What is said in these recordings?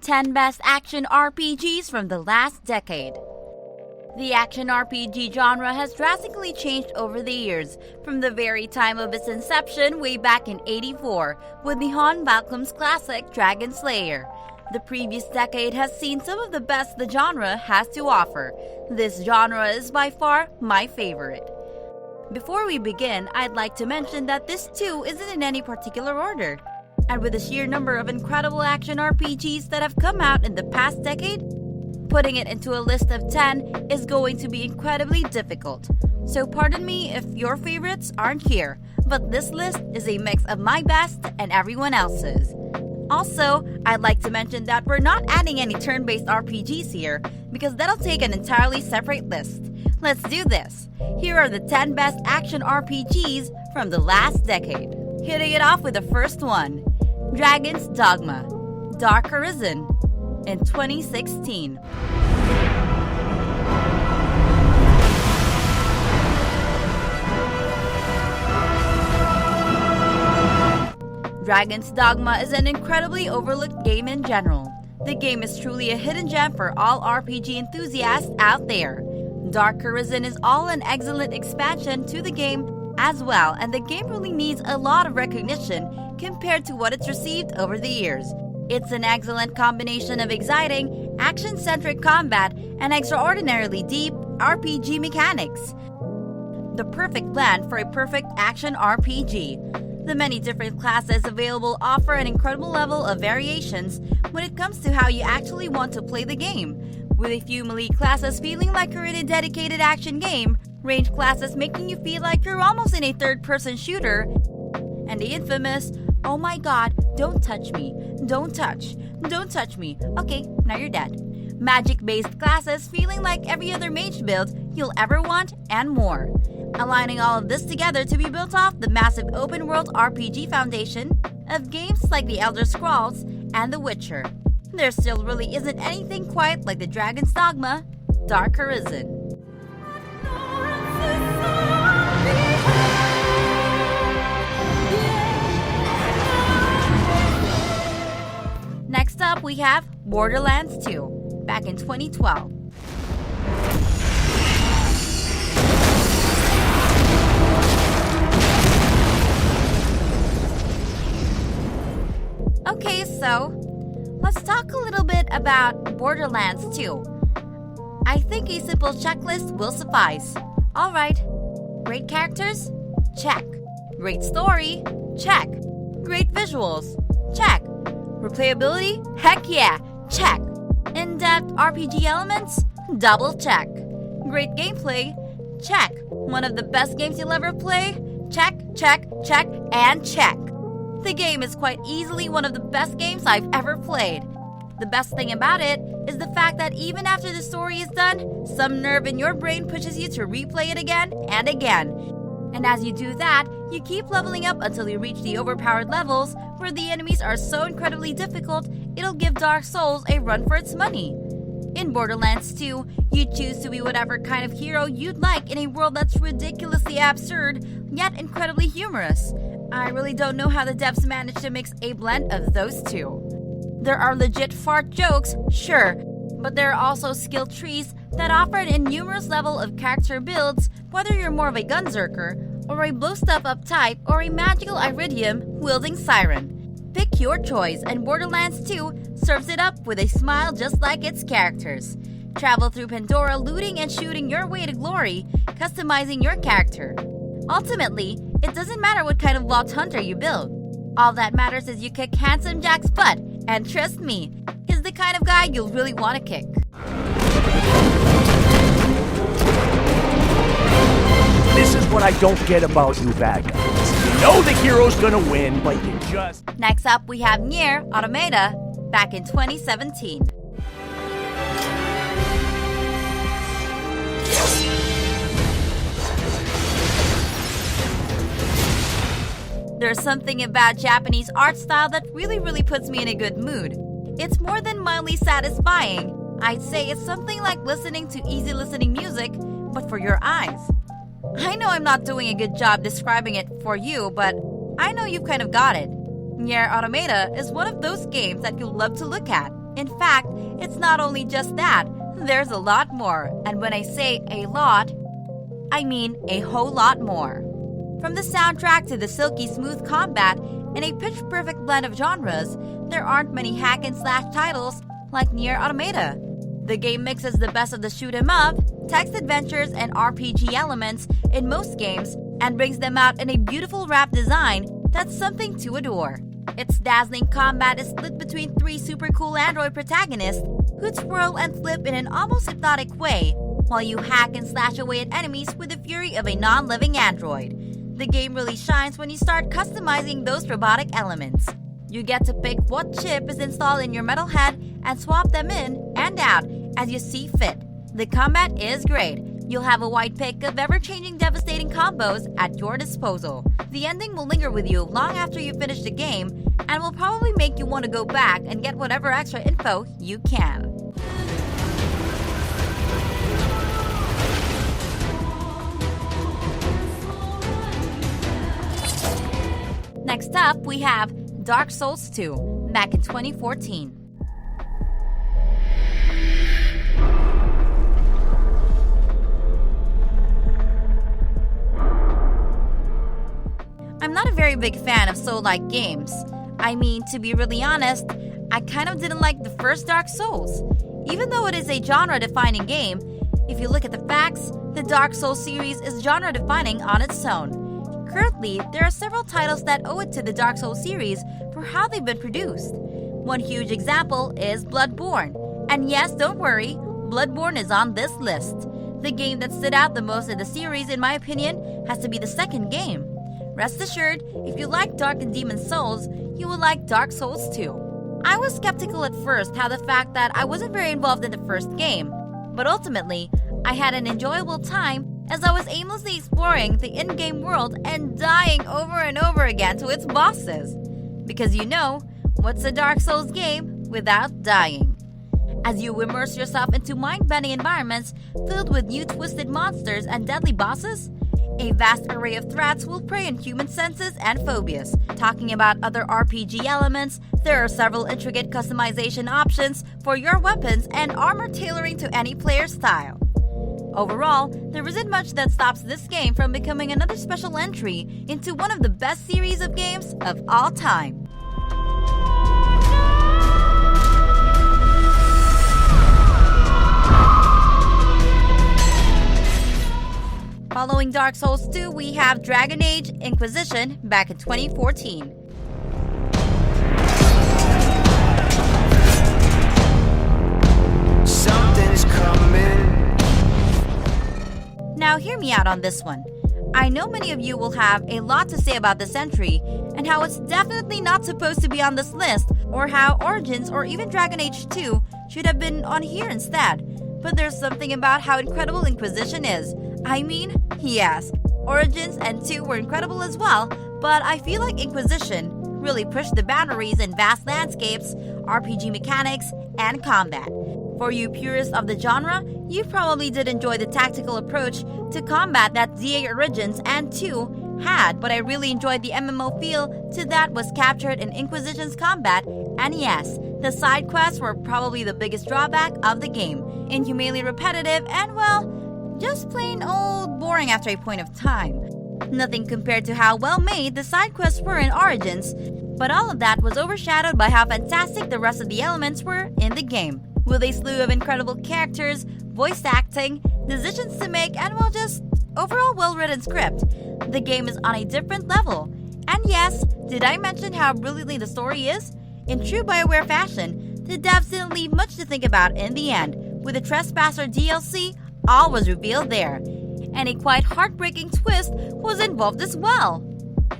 10 Best Action RPGs from the Last Decade. The action RPG genre has drastically changed over the years, from the very time of its inception way back in '84 with Nihon Valcom's classic Dragon Slayer. The previous decade has seen some of the best the genre has to offer. This genre is by far my favorite. Before we begin, I'd like to mention that this too isn't in any particular order. And with the sheer number of incredible action RPGs that have come out in the past decade, putting it into a list of 10 is going to be incredibly difficult. So pardon me if your favorites aren't here, but this list is a mix of my best and everyone else's. Also, I'd like to mention that we're not adding any turn-based RPGs here because that'll take an entirely separate list. Let's do this. Here are the 10 best action RPGs from the last decade. Hitting it off with the first one, Dragon's Dogma, Dark Arisen, in 2016. Dragon's Dogma is an incredibly overlooked game in general. The game is truly a hidden gem for all RPG enthusiasts out there. Dark Arisen is all an excellent expansion to the game as well, and the game really needs a lot of recognition compared to what it's received over the years. It's an excellent combination of exciting, action-centric combat and extraordinarily deep RPG mechanics. The perfect blend for a perfect action RPG. The many different classes available offer an incredible level of variations when it comes to how you actually want to play the game, with a few melee classes feeling like you're in a dedicated action game, ranged classes making you feel like you're almost in a third-person shooter, and the infamous, "Oh my god, don't touch me, don't touch me, okay, now you're dead," magic-based classes feeling like every other mage build you'll ever want, and more. Aligning all of this together to be built off the massive open-world RPG foundation of games like The Elder Scrolls and The Witcher. There still really isn't anything quite like the Dragon's Dogma, Dark Arisen. Next up, we have Borderlands II, back in 2012. Okay, so let's talk a little bit about Borderlands 2. I think a simple checklist will suffice. Alright, great characters? Check. Great story? Check. Great visuals? Check. Replayability? Heck yeah! Check. In-depth RPG elements? Double check. Great gameplay? Check. One of the best games you'll ever play? Check, check, check, and check. The game is quite easily one of the best games I've ever played. The best thing about it is the fact that even after the story is done, some nerve in your brain pushes you to replay it again and again. And as you do that, you keep leveling up until you reach the overpowered levels where the enemies are so incredibly difficult, it'll give Dark Souls a run for its money. In Borderlands 2, you choose to be whatever kind of hero you'd like in a world that's ridiculously absurd, yet incredibly humorous. I really don't know how the devs managed to mix a blend of those two. There are legit fart jokes, sure, but there are also skill trees that offer an innumerous level of character builds, whether you're more of a gunzerker, or a blow-stuff-up type, or a magical iridium-wielding siren. Pick your choice, and Borderlands 2 serves it up with a smile just like its characters. Travel through Pandora looting and shooting your way to glory, customizing your character. Ultimately, it doesn't matter what kind of lost hunter you build. All that matters is you kick Handsome Jack's butt, and trust me, he's the kind of guy you'll really want to kick. This is what I don't get about you bad guys. You know the hero's gonna win, but you just... Next up, we have Nier Automata, back in 2017. There's something about Japanese art style that really puts me in a good mood. It's more than mildly satisfying. I'd say it's something like listening to easy listening music, but for your eyes. I know I'm not doing a good job describing it for you, but I know you've kind of got it. Nier Automata is one of those games that you'll love to look at. In fact, it's not only just that, there's a lot more. And when I say a lot, I mean a whole lot more. From the soundtrack to the silky smooth combat and a pitch-perfect blend of genres, there aren't many hack-and-slash titles like Nier Automata. The game mixes the best of the shoot-'em-up, text adventures, and RPG elements in most games and brings them out in a beautiful wrap design that's something to adore. Its dazzling combat is split between 3 super cool android protagonists who twirl and flip in an almost hypnotic way, while you hack and slash away at enemies with the fury of a non-living android. The game really shines when you start customizing those robotic elements. You get to pick what chip is installed in your metal head and swap them in and out as you see fit. The combat is great. You'll have a wide pick of ever-changing devastating combos at your disposal. The ending will linger with you long after you finish the game and will probably make you want to go back and get whatever extra info you can. Next up, we have Dark Souls 2, back in 2014. I'm not a very big fan of Soul-like games. I mean, to be really honest, I kind of didn't like the first Dark Souls. Even though it is a genre-defining game, if you look at the facts, the Dark Souls series is genre-defining on its own. Currently, there are several titles that owe it to the Dark Souls series for how they've been produced. One huge example is Bloodborne. And yes, don't worry, Bloodborne is on this list. The game that stood out the most in the series, in my opinion, has to be the second game. Rest assured, if you like Dark and Demon Souls, you will like Dark Souls 2. I was skeptical at first how the fact that I wasn't very involved in the first game, but ultimately, I had an enjoyable time as I was aimlessly exploring the in-game world and dying over and over again to its bosses. Because you know, what's a Dark Souls game without dying? As you immerse yourself into mind-bending environments filled with new twisted monsters and deadly bosses, a vast array of threats will prey on human senses and phobias. Talking about other RPG elements, there are several intricate customization options for your weapons and armor tailoring to any player's style. Overall, there isn't much that stops this game from becoming another special entry into one of the best series of games of all time. Following Dark Souls 2, we have Dragon Age Inquisition back in 2014. Something's coming. Now hear me out on this one. I know many of you will have a lot to say about this entry and how it's definitely not supposed to be on this list, or how Origins or even Dragon Age 2 should have been on here instead. But there's something about how incredible Inquisition is. I mean, yes, Origins and 2 were incredible as well, but I feel like Inquisition really pushed the boundaries in vast landscapes, RPG mechanics, and combat. For you purists of the genre, you probably did enjoy the tactical approach to combat that DA Origins and 2 had, but I really enjoyed the MMO feel to that was captured in Inquisition's combat, and yes, the side quests were probably the biggest drawback of the game. Inhumanely repetitive and, well, just plain old boring after a point of time. Nothing compared to how well made the side quests were in Origins, but all of that was overshadowed by how fantastic the rest of the elements were in the game. With a slew of incredible characters, voice acting, decisions to make, and well, just overall well-written script, the game is on a different level. And yes, did I mention how brilliantly the story is? In true BioWare fashion, the devs didn't leave much to think about in the end. With the Trespasser DLC, all was revealed there. And a quite heartbreaking twist was involved as well.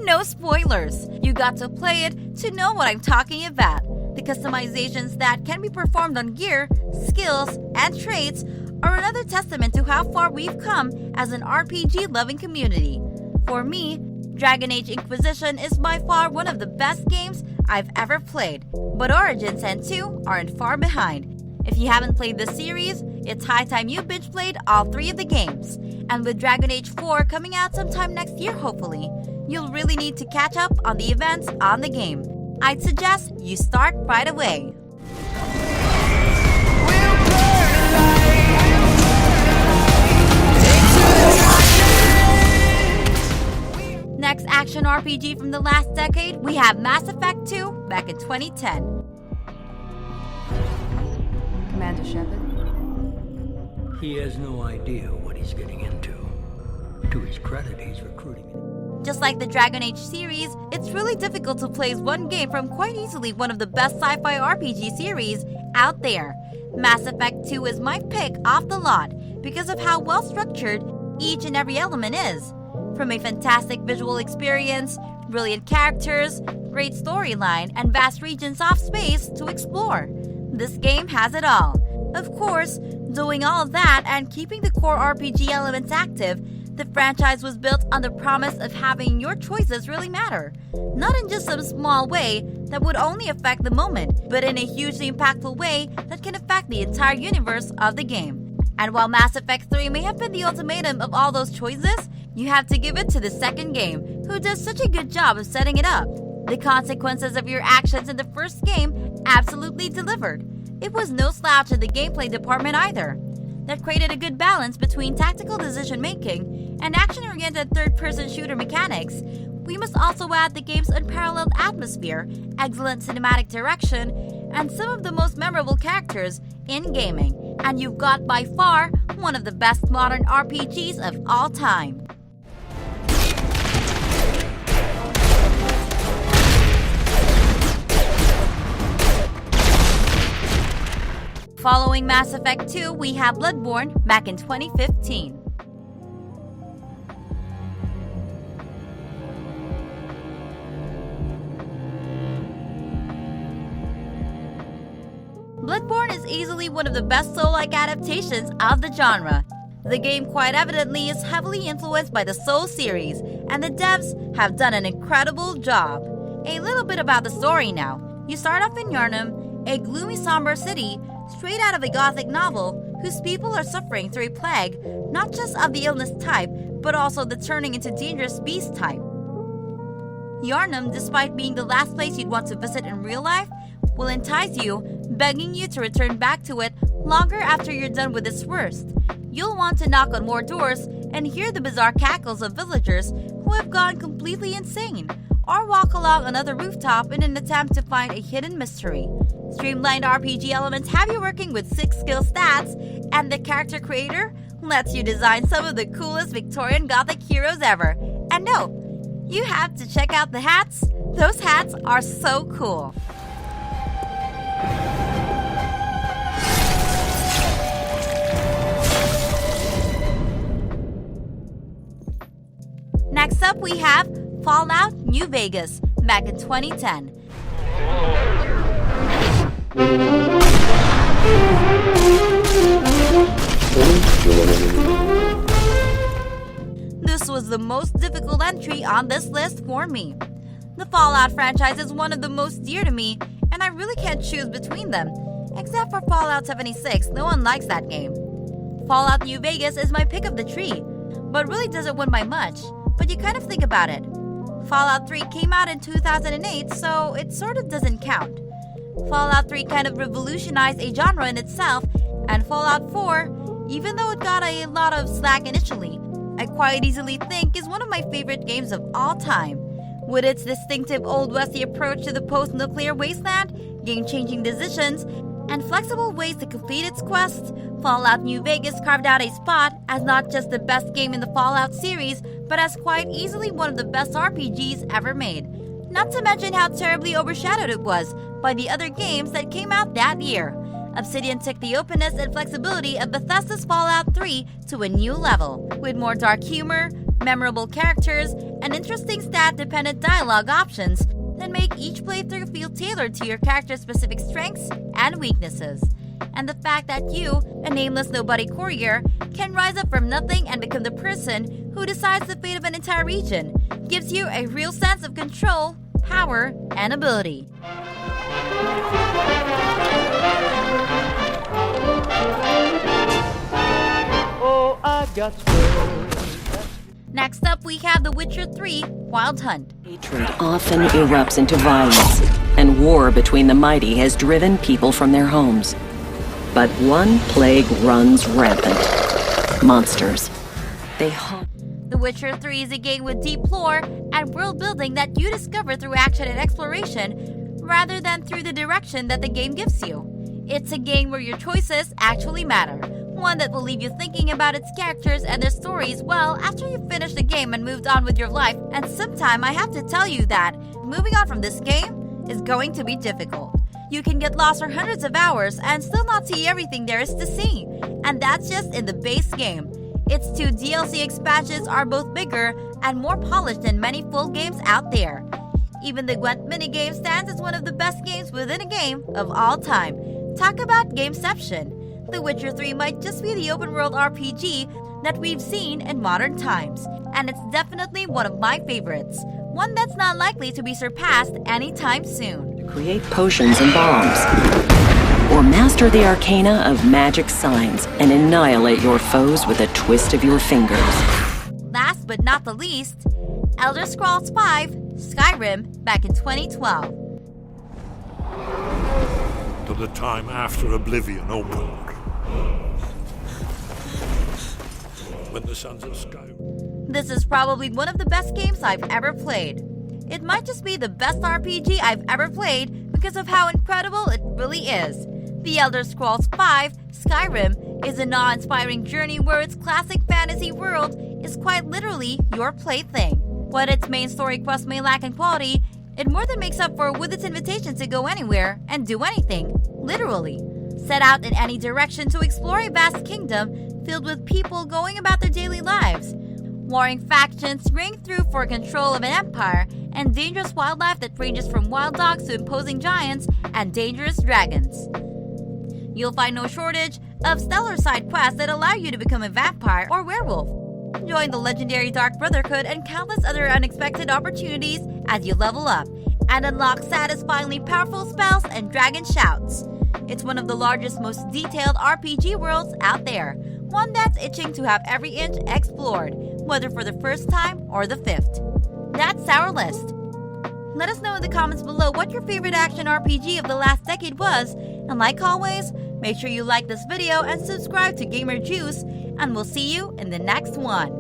No spoilers. You got to play it to know what I'm talking about. The customizations that can be performed on gear, skills, and traits are another testament to how far we've come as an RPG-loving community. For me, Dragon Age Inquisition is by far one of the best games I've ever played, but Origins and 2 aren't far behind. If you haven't played this series, it's high time you binge played all 3 of the games. And with Dragon Age 4 coming out sometime next year hopefully, you'll really need to catch up on the events on the game. I'd suggest you start right away. action RPG from the last decade, we have Mass Effect 2 back in 2010. Commander Shepard? He has no idea what he's getting into. To his credit, he's recruiting me. Just like the Dragon Age series, it's really difficult to place one game from quite easily one of the best sci-fi RPG series out there. Mass Effect 2 is my pick off the lot because of how well structured each and every element is. From a fantastic visual experience, brilliant characters, great storyline, and vast regions of space to explore. This game has it all. Of course, doing all of that and keeping the core RPG elements active, the franchise was built on the promise of having your choices really matter. Not in just some small way that would only affect the moment, but in a hugely impactful way that can affect the entire universe of the game. And while Mass Effect 3 may have been the ultimatum of all those choices, you have to give it to the second game, who does such a good job of setting it up. The consequences of your actions in the first game absolutely delivered. It was no slouch in the gameplay department either. That created a good balance between tactical decision-making and action-oriented third-person shooter mechanics. We must also add the game's unparalleled atmosphere, excellent cinematic direction, and some of the most memorable characters in gaming. And you've got by far one of the best modern RPGs of all time. Following Mass Effect 2, we have Bloodborne back in 2015. Bloodborne is easily one of the best Soul-like adaptations of the genre. The game quite evidently is heavily influenced by the Soul series, and the devs have done an incredible job. A little bit about the story now. You start off in Yharnam, a gloomy, somber city straight out of a gothic novel whose people are suffering through a plague, not just of the illness type, but also the turning into dangerous beast type. Yharnam, despite being the last place you'd want to visit in real life, will entice you, begging you to return back to it longer after you're done with its worst. You'll want to knock on more doors and hear the bizarre cackles of villagers who have gone completely insane, or walk along another rooftop in an attempt to find a hidden mystery. Streamlined RPG elements have you working with 6 skill stats, and the character creator lets you design some of the coolest Victorian Gothic heroes ever. And no, you have to check out the hats. Those hats are so cool. Next up, we have Fallout New Vegas back in 2010. This was the most difficult entry on this list for me. The Fallout franchise is one of the most dear to me, and I really can't choose between them. Except for Fallout 76, no one likes that game. Fallout New Vegas is my pick of the tree, but really doesn't win by much. But you kind of think about it. Fallout 3 came out in 2008, so it sort of doesn't count. Fallout 3 kind of revolutionized a genre in itself, and Fallout 4, even though it got a lot of slack initially, I quite easily think is one of my favorite games of all time. With its distinctive Old Westy approach to the post-nuclear wasteland, game-changing decisions, and flexible ways to complete its quests, Fallout New Vegas carved out a spot as not just the best game in the Fallout series, but as quite easily one of the best RPGs ever made. Not to mention how terribly overshadowed it was by the other games that came out that year. Obsidian took the openness and flexibility of Bethesda's Fallout 3 to a new level, with more dark humor, memorable characters, and interesting stat-dependent dialogue options that make each playthrough feel tailored to your character's specific strengths and weaknesses. And the fact that you, a nameless nobody courier, can rise up from nothing and become the person who decides the fate of an entire region gives you a real sense of control, power, and ability. Oh, I got spoiled. Next up, we have The Witcher 3 Wild Hunt. Hatred often erupts into violence, and war between the mighty has driven people from their homes. But one plague runs rampant. Monsters. They haunt. The Witcher 3 is a game with deep lore and world building that you discover through action and exploration rather than through the direction that the game gives you. It's a game where your choices actually matter, one that will leave you thinking about its characters and their stories well after you've finished the game and moved on with your life. And sometime I have to tell you that moving on from this game is going to be difficult. You can get lost for hundreds of hours and still not see everything there is to see. And that's just in the base game. Its 2 DLC expansions are both bigger and more polished than many full games out there. Even the Gwent minigame stands as one of the best games within a game of all time. Talk about gameception. The Witcher 3 might just be the open-world RPG that we've seen in modern times. And it's definitely one of my favorites. One that's not likely to be surpassed anytime soon. Create potions and bombs, or master the arcana of magic signs and annihilate your foes with a twist of your fingers. Last but not the least, Elder Scrolls V Skyrim back in 2012. To the time after Oblivion opened, when the Sons of Skyrim... This is probably one of the best games I've ever played. It might just be the best RPG I've ever played because of how incredible it really is. The Elder Scrolls V Skyrim is an awe-inspiring journey where its classic fantasy world is quite literally your plaything. What its main story quest may lack in quality, it more than makes up for with its invitation to go anywhere and do anything, literally. Set out in any direction to explore a vast kingdom filled with people going about their daily lives. Warring factions ring through for control of an empire, and dangerous wildlife that ranges from wild dogs to imposing giants and dangerous dragons. You'll find no shortage of stellar side quests that allow you to become a vampire or werewolf. Join the legendary Dark Brotherhood and countless other unexpected opportunities as you level up and unlock satisfyingly powerful spells and dragon shouts. It's one of the largest, most detailed RPG worlds out there, one that's itching to have every inch explored, whether for the first time or the 5th. That's our list. Let us know in the comments below what your favorite action RPG of the last decade was, and like always, make sure you like this video and subscribe to Gamer Jooce, and we'll see you in the next one.